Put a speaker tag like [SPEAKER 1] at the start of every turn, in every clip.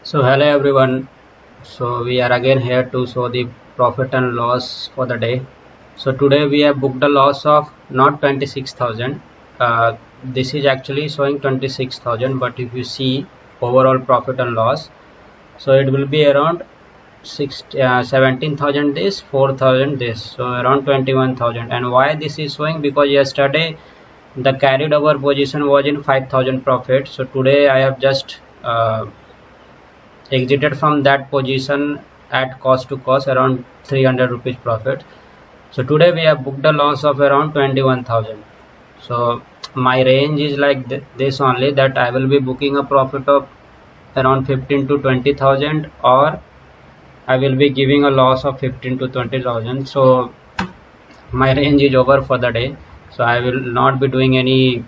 [SPEAKER 1] So hello everyone. So we are again here to show the profit and loss for the day. So today we have booked a loss of not 26,000. This is actually showing 26,000, but if you see overall profit and loss, so it will be around 17,000 this, 4,000 this, so around 21,000. And why this is showing? Because yesterday the carried over position was in 5,000 profit. So today I have just exited from that position at cost to cost around 300 rupees profit. So today we have booked a loss of around 21,000. So my range is like this only, that I will be booking a profit of around 15 to 20,000, or I will be giving a loss of 15 to 20,000. So my range is over for the day, so I will not be doing any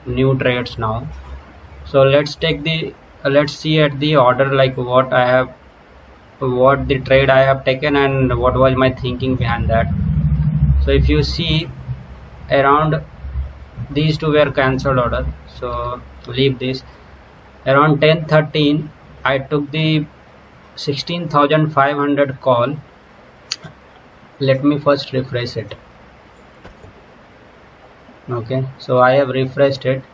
[SPEAKER 1] new trades now. So let's see at the order, like what the trade I have taken and what was my thinking behind that. So if you see, around these two were cancelled order, so leave this. Around 10:13 I took the 16,500 call. Let me first refresh it. Okay, so I have refreshed it.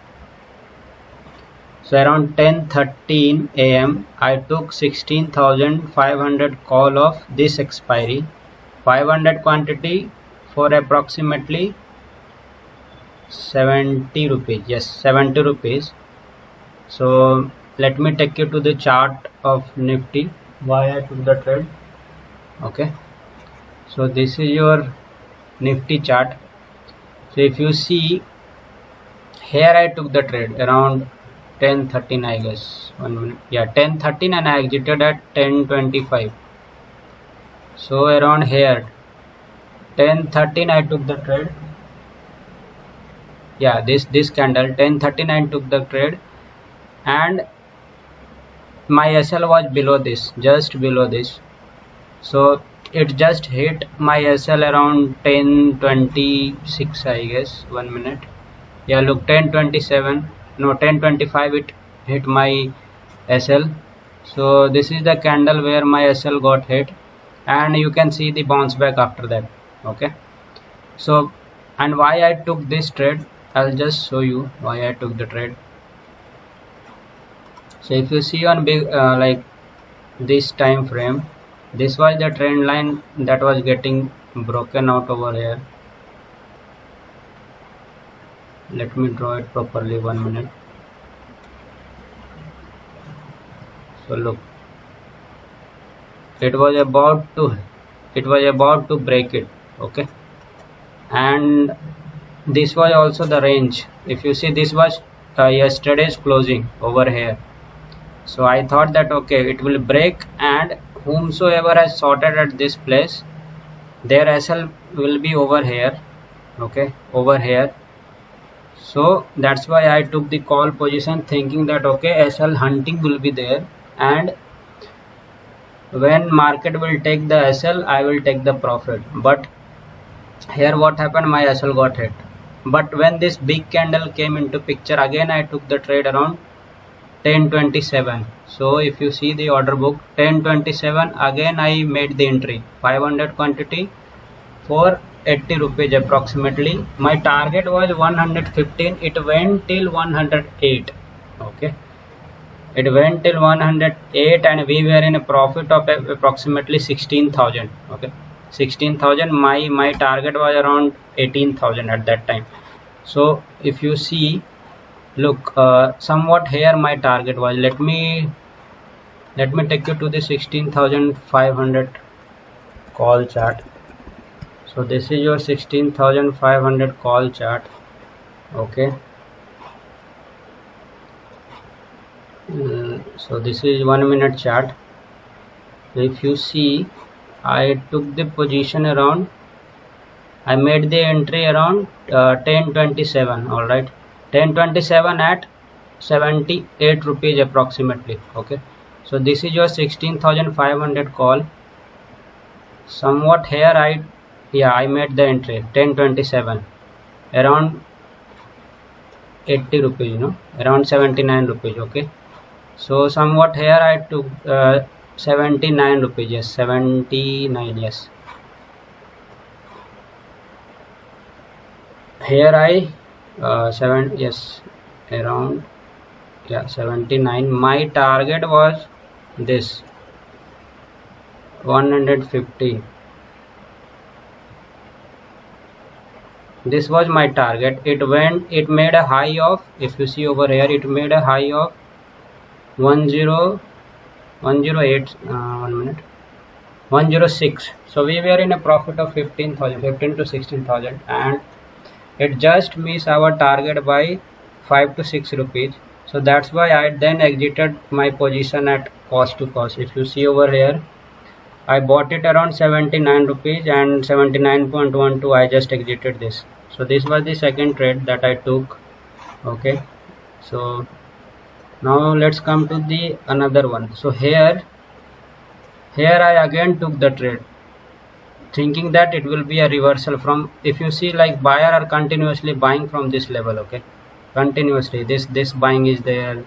[SPEAKER 1] So around 10:13 am I took 16,500 call of this expiry, 500 quantity for approximately 70 rupees. Yes, 70 rupees. So let me take you to the chart of Nifty, why I took the trade. Okay, so this is your Nifty chart. So if you see here, I took the trade around 10:13, I guess. 1 minute. Yeah, 10:13, and I exited at 10:25. So around here 10:13 I took the trade. Yeah, this candle 10:13 I took the trade, and my SL was below this, just below this. So it just hit my SL around 10:26, I guess. 1 minute. Yeah, look, 10:27, no, 10:25 it hit my SL. So this is the candle where my SL got hit, and you can see the bounce back after that. Okay, so, and why I took this trade, I'll just show you why I took the trade. So if you see on big like this time frame, this was the trend line that was getting broken out over here. Let me draw it properly. 1 minute. So look, it was about to break it. Okay, and this was also the range. If you see, this was yesterday's closing over here. So I thought that okay, it will break, and whomsoever has sorted at this place, their SL will be over here. Okay, over here. So that's why I took the call position, thinking that okay, SL hunting will be there, and when market will take the SL, I will take the profit. But here what happened, my SL got hit. But when this big candle came into picture, again I took the trade around 10:27. So if you see the order book, 10:27, again I made the entry, 500 quantity for 80 rupees approximately. My target was 115. It went till 108. Okay, it went till 108, and we were in a profit of approximately 16,000. Okay, 16,000. My target was around 18,000 at that time. So if you see, look, somewhat here my target was, let me take you to the 16,500 call chart. So this is your 16,500 call chart. Okay, so this is 1 minute chart. So if you see, I took the position around, I made the entry around 10:27. all right, 10:27 at 78 rupees approximately. Okay, so this is your 16,500 call. Somewhat here I made the entry 10:27 around 80 rupees, around 79 rupees. Okay, So somewhat here I took 79 rupees. Yes, 79. Yes, here I around, yeah, 79. My target was this 150. This was my target. It made a high of, if you see over here, it made a high of 108, 1 minute, 106. So we were in a profit of 15,000, 15 to 16,000, and it just missed our target by 5 to 6 rupees. So that's why I then exited my position at cost to cost. If you see over here, I bought it around 79 rupees, and 79.12 I just exited this. So this was the second trade that I took. Okay, so now let's come to the another one. So here I again took the trade, thinking that it will be a reversal from, if you see, like buyer are continuously buying from this level. Okay, continuously this buying is there.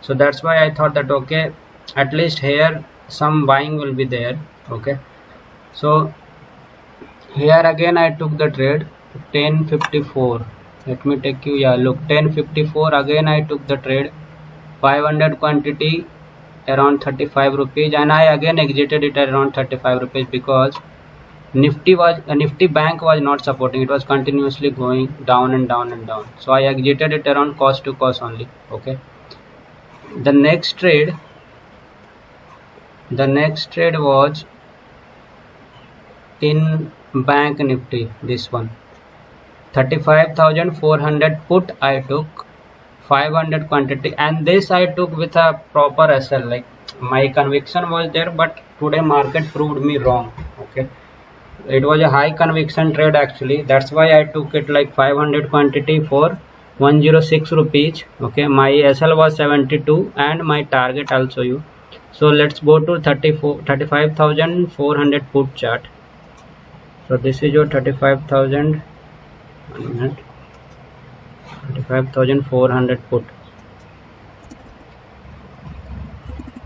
[SPEAKER 1] So that's why I thought that okay, at least here some buying will be there. Okay, so here again I took the trade 1054. Let me take you, yeah, look, 1054 again I took the trade, 500 quantity, around 35 rupees, and I again exited it at around 35 rupees because Nifty bank was not supporting. It was continuously going down and down and down. So I exited it around cost to cost only. Okay, the next trade was in bank Nifty, this one, 35,400 put I took, 500 quantity, and this I took with a proper SL. Like my conviction was there, but today market proved me wrong. Okay, it was a high conviction trade actually. That's why I took it like 500 quantity for 106 rupees. Okay, my SL was 72 and my target I'll show you. So let's go to 35,400 put chart. So this is your 35,000, 35,400 put.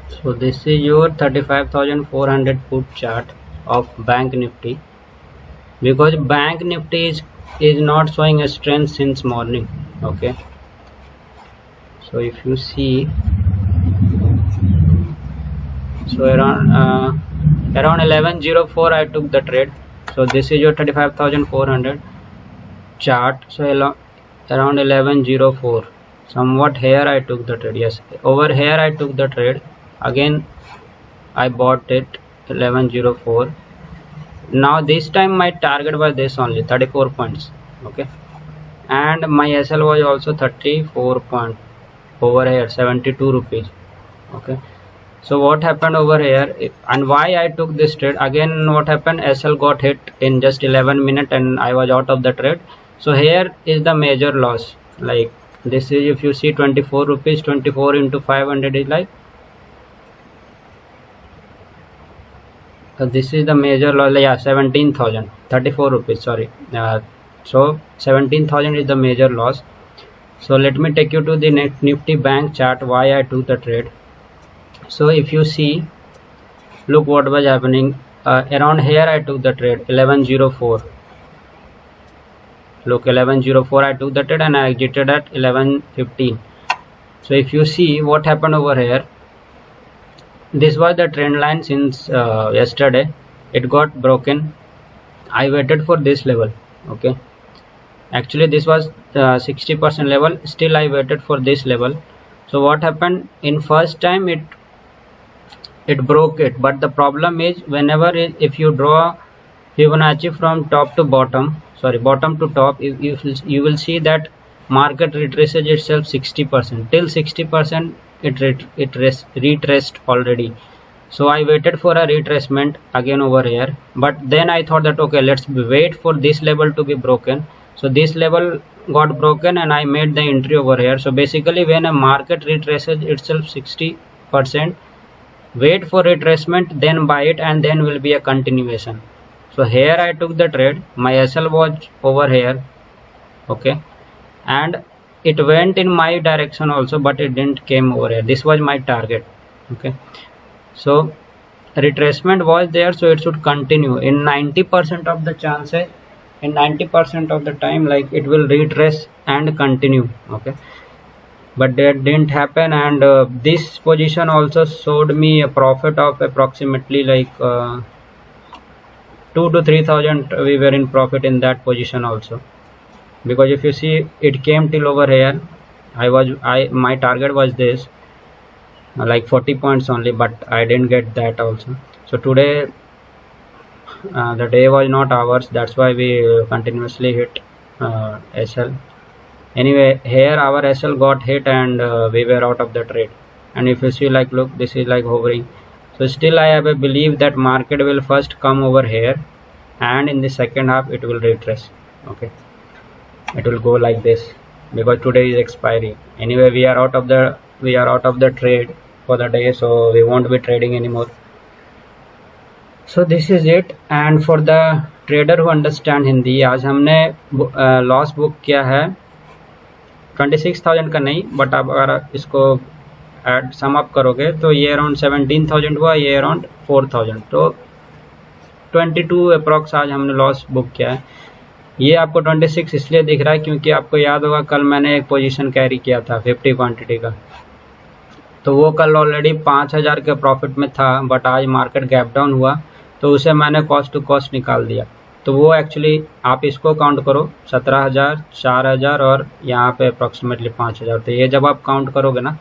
[SPEAKER 1] So this is your 35,400 put chart of bank Nifty, because bank Nifty is not showing a strength since morning. Okay, so if you see, so around 1104 I took the trade. So this is your 35,400 chart. So around 1104, somewhat here I took the trade. Yes, over here I took the trade. Again I bought it 1104. Now this time my target was this only, 34 points. Okay, and my SL was also 34 point over here, 72 rupees. Okay, so what happened over here, and why I took this trade? Again, what happened, SL got hit in just 11 minutes and I was out of the trade. So here is the major loss. Like this is, if you see, 24 rupees, 24 into 500 is like, this is the major loss. Yeah, 17,000, 34 rupees, sorry. So 17,000 is the major loss. So let me take you to the next Nifty bank chart, why I took the trade. So if you see, look what was happening. Around here I took the trade 1104. Look, 1104 I took the trade and I exited at 1115. So if you see what happened over here, this was the trend line since yesterday. It got broken. I waited for this level. Okay, actually this was 60% level, still I waited for this level. So what happened, in first time it broke it, but the problem is, whenever if you draw Fibonacci from top to bottom, sorry, bottom to top, you will see that market retraces itself 60%. Till 60% it retraced already. So I waited for a retracement again over here, but then I thought that okay, let's wait for this level to be broken. So this level got broken and I made the entry over here. So basically, when a market retraces itself 60%, wait for retracement, then buy it, and then will be a continuation. So here I took the trade, my SL was over here. Okay, and it went in my direction also, but it didn't came over here. This was my target. Okay, so retracement was there, so it should continue in 90% of the chances, in 90% of the time, like it will retrace and continue. Okay, but that didn't happen, and this position also showed me a profit of approximately like 2 to 3,000. We were in profit in that position also, because if you see, it came till over here. My target was this, like 40 points only, but I didn't get that also. So today the day was not ours, that's why we continuously hit SL. Anyway, here our SL got hit, and we were out of the trade. And if you see, like, look, this is like hovering. So still I have a belief that market will first come over here, and in the second half it will retrace. Okay, it will go like this, because today is expiry. Anyway, we are out of the trade for the day, so we won't be trading anymore. So this is it. And for the trader who understand Hindi, आज हमने loss book किया है 26,000 का नहीं, but आप अगर इसको add sum up करोगे तो ये अराउंड 17,000 हुआ, ये अराउंड 4,000, तो 22 अप्रॉक्स आज हमने लॉस बुक किया है। ये आपको 26 इसलिए दिख रहा है क्योंकि आपको याद होगा कल मैंने एक पोजीशन कैरी किया था 50 क्वांटिटी का, तो वो कल ऑलरेडी 5,000 के प्रॉफिट में था, बट आज मार्केट गैप डाउन हुआ तो उसे मैंने कॉस्ट टू कॉस्ट निकाल दिया। तो वो एक्चुअली आप इसको काउंट करो 17,000, 4,000 और यहाँ पे अप्रॉक्सीमेटली 5,000, तो ये जब आप काउंट करोगे ना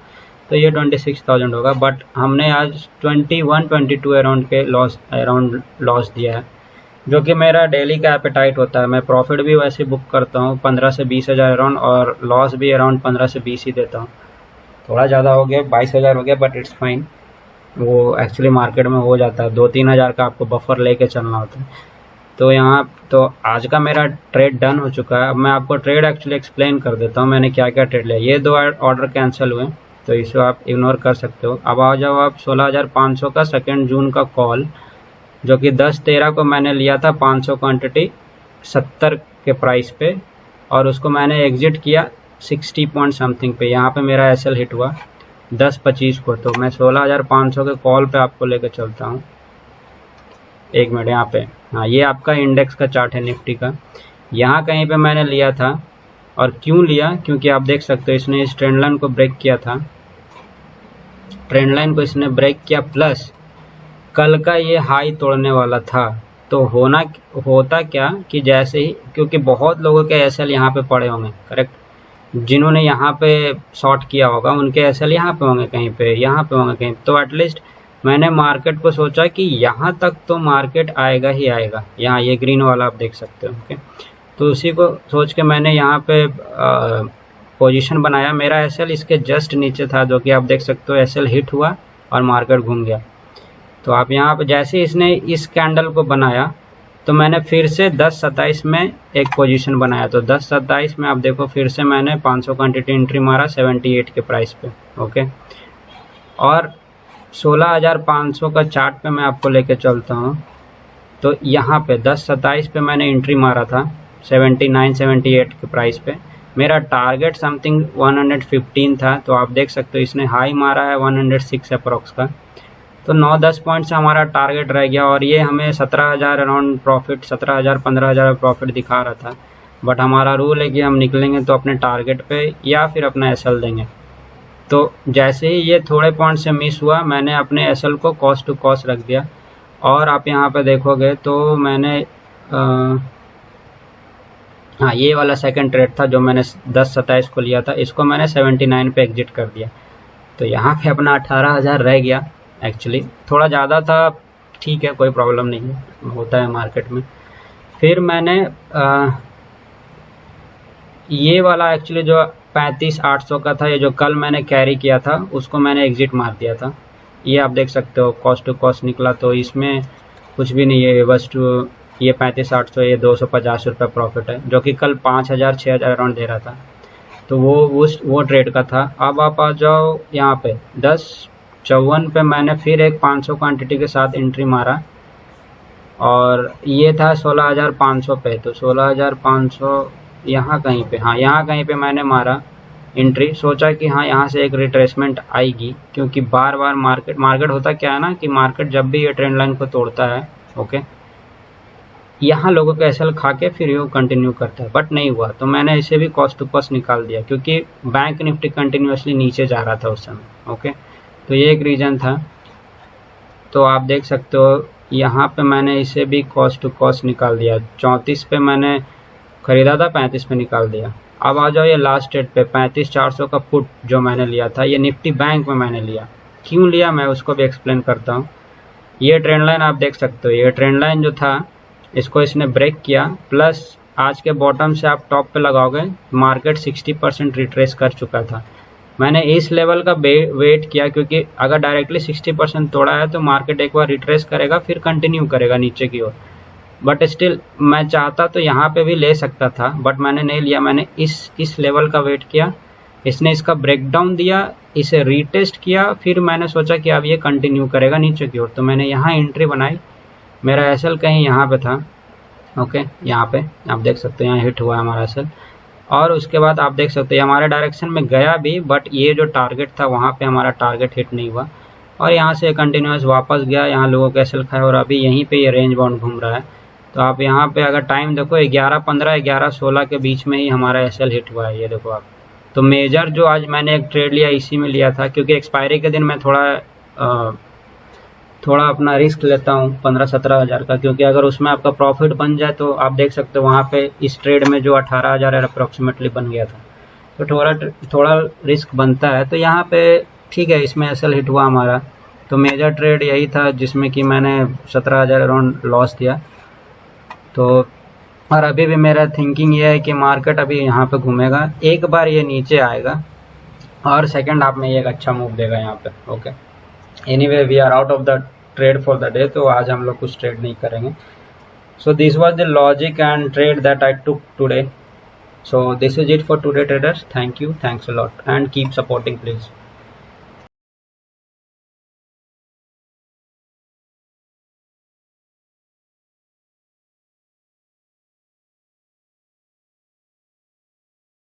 [SPEAKER 1] तो ये 26,000 होगा। बट हमने आज 21-22 अराउंड लॉस दिया है, जो कि मेरा डेली का एपेटाइट होता है। मैं प्रॉफिट भी वैसे बुक करता हूँ 15 से 20,000 अराउंड, और लॉस भी अराउंड 15 से 20 ही देता हूँ। थोड़ा ज़्यादा हो गया, 22,000 हो गया, बट इट्स फाइन। वो एक्चुअली मार्केट में हो जाता है, 2-3 हज़ार का आपको बफर लेके चलना होता है। तो यहाँ तो आज का मेरा ट्रेड डन हो चुका है। अब मैं आपको ट्रेड एक्चुअली एक्सप्लेन कर देता हूँ मैंने क्या क्या ट्रेड लिया। ये 2 ऑर्डर कैंसिल हुए, तो इसे आप इग्नोर कर सकते हो। अब आ जाओ आप 16,500 का 2 जून का कॉल, जो कि 10/13 को मैंने लिया था 500 क्वांटिटी 70 के प्राइस पे, और उसको मैंने एग्जिट किया 60 पॉइंट समथिंग पे। यहाँ पे मेरा एसएल हिट हुआ 10/25 को। तो मैं 16,500 के कॉल पे आपको लेकर चलता हूँ। एक मिनट, यहाँ पे, हाँ, ये आपका इंडेक्स का चार्ट है निफ्टी का। यहाँ कहीं पे मैंने लिया था, और क्यों लिया, क्योंकि आप देख सकते हो इसने इस ट्रेंड लाइन को ब्रेक किया था, ट्रेंड लाइन को इसने ब्रेक किया, प्लस कल का ये हाई तोड़ने वाला था। तो होता क्या कि जैसे ही, क्योंकि बहुत लोगों के एसएल यहाँ पे पड़े होंगे, करेक्ट, जिन्होंने यहाँ पे शॉर्ट किया होगा उनके एसएल यहाँ पे होंगे, कहीं पे यहाँ पे होंगे कहीं। तो एटलीस्ट मैंने मार्केट को सोचा कि यहाँ तक तो मार्केट आएगा ही आएगा। यहाँ ये ग्रीन वाला आप देख सकते हो, ओके। तो उसी को सोच के मैंने यहाँ पे पोजीशन बनाया। मेरा एसएल इसके जस्ट नीचे था, जो कि आप देख सकते हो एसएल हिट हुआ और मार्केट घूम गया। तो आप यहाँ पे जैसे इसने इस कैंडल को बनाया, तो मैंने फिर से 10/27 में एक पोजीशन बनाया। तो 10/27 में आप देखो फिर से मैंने 500 क्वांटिटी एंट्री मारा 78 के प्राइस पे, ओके। और 16,500 का चार्ट पे मैं आपको लेके चलता हूँ। तो यहाँ पे 10/27 पे मैंने एंट्री मारा था 79-78 के प्राइस पे। मेरा टारगेट समथिंग 115 था। तो आप देख सकते हो इसने हाई मारा है 106 अप्रॉक्स का। तो 9-10 पॉइंट से हमारा टारगेट रह गया, और ये हमें 17,000 अराउंड प्रॉफिट, 17,000-15,000 प्रॉफिट दिखा रहा था। बट हमारा रूल है कि हम निकलेंगे तो अपने टारगेट पे या फिर अपना एसएल देंगे। तो जैसे ही ये थोड़े पॉइंट से मिस हुआ, मैंने अपने एसएल को कॉस्ट टू कॉस्ट रख दिया। और आप यहाँ पे देखोगे तो मैंने हाँ, ये वाला सेकंड ट्रेड था जो मैंने 10/27 को लिया था, इसको मैंने 79 पे एग्जिट कर दिया। तो यहाँ पे अपना 18,000 रह गया। एक्चुअली थोड़ा ज़्यादा था, ठीक है, कोई प्रॉब्लम नहीं है, होता है मार्केट में। फिर मैंने ये वाला एक्चुअली जो 35,800 का था, ये जो कल मैंने कैरी किया था, उसको मैंने एग्जिट मार दिया था। ये आप देख सकते हो कॉस्ट टू कॉस्ट निकला, तो इसमें कुछ भी नहीं है, बस ये 35,800, ये 250 रुपये प्रॉफिट है, जो कि कल 5,000-6,000 अराउंड दे रहा था। तो वो ट्रेड का था। अब आप आ जाओ यहाँ पे 10/54 पे मैंने फिर एक 500 क्वांटिटी के साथ एंट्री मारा, और ये था 16,500 पे। तो 16,500 यहाँ कहीं पे, हाँ, यहाँ कहीं पे मैंने मारा एंट्री, सोचा कि हाँ यहाँ से एक रिट्रेसमेंट आएगी, क्योंकि बार बार मार्केट होता क्या है ना कि मार्केट जब भी ये ट्रेंड लाइन को तोड़ता है, ओके, यहाँ लोगों को एसएल खा के फिर ये कंटिन्यू करता है, बट नहीं हुआ। तो मैंने इसे भी कॉस्ट टू कॉस्ट निकाल दिया, क्योंकि बैंक निफ्टी कंटिन्यूसली नीचे जा रहा था उस समय, ओके। तो ये एक रीज़न था। तो आप देख सकते हो यहाँ पे मैंने इसे भी कॉस्ट टू कॉस्ट निकाल दिया। 34 पे मैंने ख़रीदा था, 35 पे निकाल दिया। अब आ जाओ ये लास्ट डेट पे 35,400 का पुट जो मैंने लिया था, ये निफ्टी बैंक में मैंने लिया। क्यों लिया मैं उसको भी एक्सप्लेन करता हूँ। ये ट्रेंड लाइन आप देख सकते हो, ये ट्रेंड लाइन जो था इसको इसने ब्रेक किया, प्लस आज के बॉटम से आप टॉप पे लगाओगे मार्केट 60% रिट्रेस कर चुका था। मैंने इस लेवल का वेट किया, क्योंकि अगर डायरेक्टली 60% तोड़ा है तो मार्केट एक बार रिट्रेस करेगा फिर कंटिन्यू करेगा नीचे की ओर। बट स्टिल मैं चाहता तो यहाँ पे भी ले सकता था, बट मैंने नहीं लिया। मैंने इस लेवल का वेट किया, इसने इसका ब्रेकडाउन दिया, इसे रीटेस्ट किया, फिर मैंने सोचा कि अब ये कंटिन्यू करेगा नीचे की ओर, तो मैंने यहाँ एंट्री बनाई। मेरा एसएल कहीं यहाँ पे था, ओके, यहाँ पे आप देख सकते हैं, यहाँ हिट हुआ हमारा एसएल। और उसके बाद आप देख सकते हैं हमारे डायरेक्शन में गया भी, बट ये जो टारगेट था वहाँ पे हमारा टारगेट हिट नहीं हुआ, और यहाँ से कंटिन्यूस वापस गया, यहाँ लोगों को एसएल खाया, और अभी यहीं पे ये रेंज बाउंड घूम रहा है। तो आप यहाँ पे अगर टाइम देखो 11:15 11:16 के बीच में ही हमारा एसएल हिट हुआ है, ये देखो आप। तो मेजर जो आज मैंने एक ट्रेड लिया इसी में लिया था, क्योंकि एक्सपायरी के दिन मैं थोड़ा अपना रिस्क लेता हूँ 15-17 हज़ार का, क्योंकि अगर उसमें आपका प्रॉफिट बन जाए तो आप देख सकते हो वहाँ पे इस ट्रेड में जो 18,000 अप्रॉक्सीमेटली बन गया था, तो थोड़ा रिस्क बनता है। तो यहाँ पे ठीक है, इसमें एसएल हिट हुआ हमारा। तो मेजर ट्रेड यही था जिसमें कि मैंने 17,000 अराउंड लॉस दिया। तो और अभी भी मेरा थिंकिंग ये है कि मार्केट अभी यहाँ पे घूमेगा, एक बार ये नीचे आएगा और सेकेंड हाफ में ये एक अच्छा मूव देगा यहाँ पे, okay. Anyway we are out of the trade for the day, तो आज हम लोग कुछ ट्रेड नहीं करेंगे। So this was the logic and trade that I took today. So this is it for today traders. Thank you, thanks a lot, and keep supporting please.